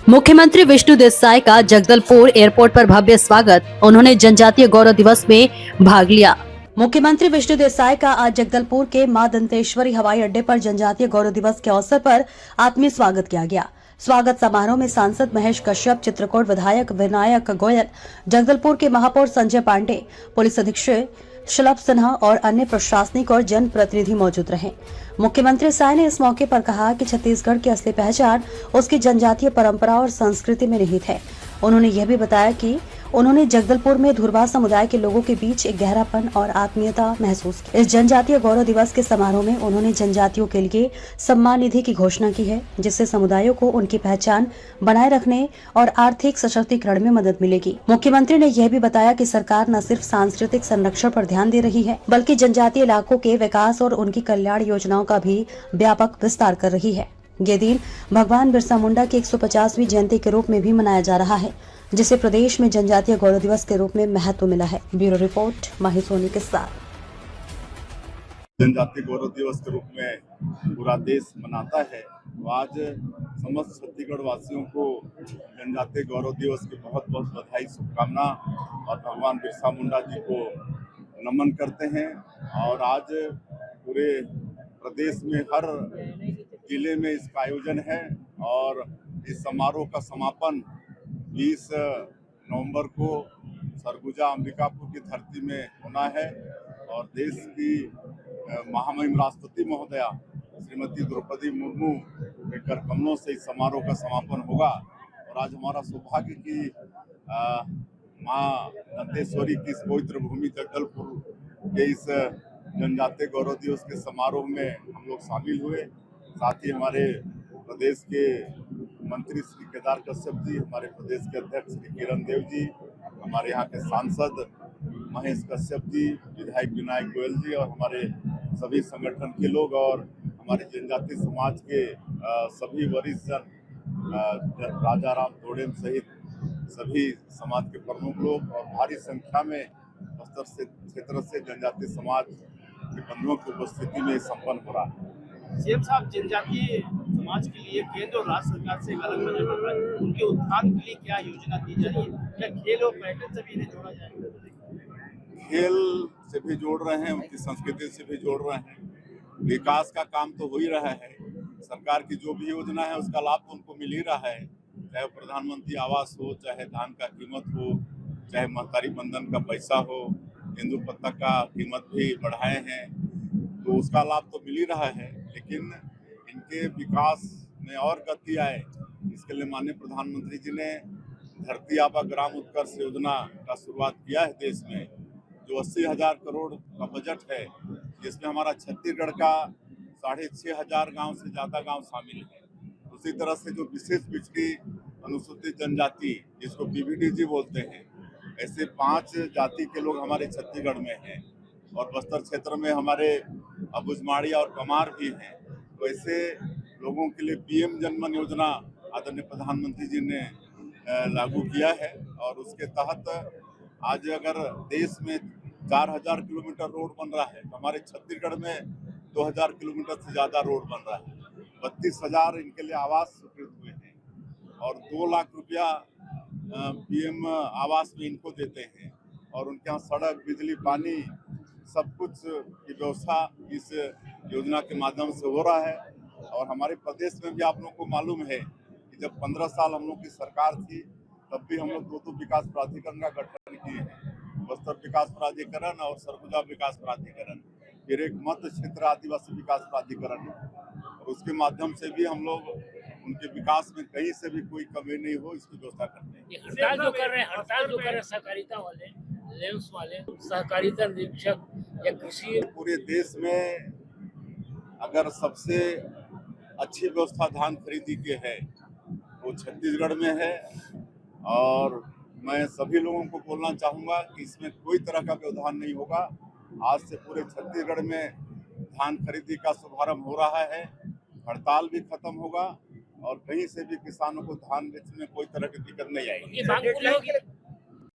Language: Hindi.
मुख्यमंत्री विष्णु देसाई का जगदलपुर एयरपोर्ट पर भव्य स्वागत। उन्होंने जनजातीय गौरव दिवस में भाग लिया। मुख्यमंत्री विष्णु देसाई का आज जगदलपुर के मां दंतेश्वरी हवाई अड्डे पर जनजातीय गौरव दिवस के अवसर पर आत्मीय स्वागत किया गया। स्वागत समारोह में सांसद महेश कश्यप, चित्रकूट विधायक विनायक गोयल, जगदलपुर के महापौर संजय पांडे, पुलिस अधीक्षक शलभ सिन्हा और अन्य प्रशासनिक और जनप्रतिनिधि मौजूद रहे। मुख्यमंत्री साय ने इस मौके पर कहा कि छत्तीसगढ़ की असली पहचान उसकी जनजातीय परंपरा और संस्कृति में निहित है। उन्होंने यह भी बताया कि उन्होंने जगदलपुर में धुरवा समुदाय के लोगों के बीच एक गहरापन और आत्मीयता महसूस की। इस जनजातीय गौरव दिवस के समारोह में उन्होंने जनजातियों के लिए सम्मान निधि की घोषणा की है, जिससे समुदायों को उनकी पहचान बनाए रखने और आर्थिक सशक्तिकरण में मदद मिलेगी। मुख्यमंत्री ने यह भी बताया कि सरकार न सिर्फ सांस्कृतिक संरक्षण पर ध्यान दे रही है, बल्कि जनजातीय इलाकों के विकास और उनकी कल्याण योजनाओं का भी व्यापक विस्तार कर रही है। ये दिन भगवान बिरसा मुंडा की 150वीं जयंती के रूप में भी मनाया जा रहा है, जिसे प्रदेश में जनजातीय गौरव दिवस के रूप में महत्व मिला है। ब्यूरो रिपोर्ट माही सोनी के साथ। जनजातीय गौरव दिवस के रूप में पूरा देश मनाता है, तो आज समस्त छत्तीसगढ़ वासियों को जनजातीय गौरव दिवस की बहुत बहुत बधाई, शुभकामना और भगवान बिरसा मुंडा जी को नमन करते हैं। और आज पूरे प्रदेश में हर जिले में इसका आयोजन है और इस समारोह का समापन 20 नवंबर को सरगुजा अंबिकापुर की धरती में होना है और देश की महामहिम राष्ट्रपति महोदया श्रीमती द्रौपदी मुर्मू के कर कमलों से इस समारोह का समापन होगा। और आज हमारा सौभाग्य कि माँ दंतेश्वरी की इस पवित्र भूमि जगदलपुर के इस जनजातीय गौरव दिवस के समारोह में हम लोग शामिल हुए। साथ ही हमारे प्रदेश के मंत्री श्री केदार कश्यप जी, हमारे प्रदेश के अध्यक्ष श्री किरण देव जी, हमारे यहाँ के सांसद महेश कश्यप जी, विधायक विनायक गोयल जी और हमारे सभी संगठन के लोग और हमारे जनजातीय समाज के सभी वरिष्ठ जन, राजा राम तोड़ेम सहित सभी समाज के प्रमुख लोग और भारी संख्या में बस्तर से क्षेत्र से जनजातीय समाज के बंधुओं की उपस्थिति में संपन्न हो रहा है। सीएम साहब, जनजातीय समाज के लिए केंद्र और राज्य सरकार से एक अलग बजट बन रहा है, उनके उत्थान के लिए क्या योजना दी जा रही है? क्या खेल और पर्यटन से भी इन्हें जोड़ा जाएगा? खेल से भी जोड़ रहे हैं, उनकी संस्कृति से भी जोड़ रहे हैं। विकास का काम तो हो ही रहा है। सरकार की जो भी योजना है उसका लाभ तो उनको मिल ही रहा है, चाहे प्रधानमंत्री आवास हो, चाहे धान का कीमत हो, चाहे महतारी बंधन का पैसा हो, तेंदुआ पत्ता का कीमत भी बढ़ाए हैं, तो उसका लाभ तो मिल ही रहा है। लेकिन इनके विकास में और गति आए, इसके लिए माननीय प्रधानमंत्री जी ने धरती आबा ग्राम उत्कर्ष योजना का शुरुआत किया है देश में, जो 80,000 करोड़ का बजट है, जिसमें हमारा छत्तीसगढ़ का 6,500 गांव से ज़्यादा गांव शामिल है। उसी तरह से जो विशेष पिछड़ी अनुसूचित जनजाति, जिसको पीवीडीजी बोलते हैं, ऐसे 5 जाति के लोग हमारे छत्तीसगढ़ में हैं और बस्तर क्षेत्र में हमारे अबुझमाड़ी और कमार भी हैं। तो ऐसे लोगों के लिए पीएम जनमन योजना आदरणीय प्रधानमंत्री जी ने लागू किया है और उसके तहत आज अगर देश में 4,000 किलोमीटर रोड बन रहा है, तो हमारे छत्तीसगढ़ में 2,000 किलोमीटर से ज़्यादा रोड बन रहा है। 32,000 इनके लिए आवास स्वीकृत हुए हैं और 2 लाख रुपया पीएम आवास में इनको देते हैं और उनके यहाँ सड़क, बिजली, पानी सब कुछ की व्यवस्था इस योजना के माध्यम से हो रहा है। और हमारे प्रदेश में भी आप लोगों को मालूम है कि जब 15 साल हम लोग की सरकार थी, तब भी हम लोग 2 विकास प्राधिकरण का गठन किए हैं, बस्तर विकास प्राधिकरण और सरगुजा विकास प्राधिकरण, फिर एक मध्य क्षेत्र आदिवासी विकास प्राधिकरण है और उसके माध्यम से भी हम लोग उनके विकास में कहीं से भी कोई कमी नहीं हो, इसकी व्यवस्था करते हैं। हड़ताल जो कर रहे हैं सहकारिता वाले, लेंस वाले, सहकारिता निरीक्षक या कृषि, पूरे देश में अगर सबसे अच्छी व्यवस्था धान खरीदी की है वो छत्तीसगढ़ में है। और मैं सभी लोगों को बोलना चाहूँगा कि इसमें कोई तरह का व्यवधान नहीं होगा। आज से पूरे छत्तीसगढ़ में धान खरीदी का शुभारंभ हो रहा है, हड़ताल भी खत्म होगा और कहीं से भी किसानों को धान बेचने में कोई तरह की दिक्कत नहीं आएगी।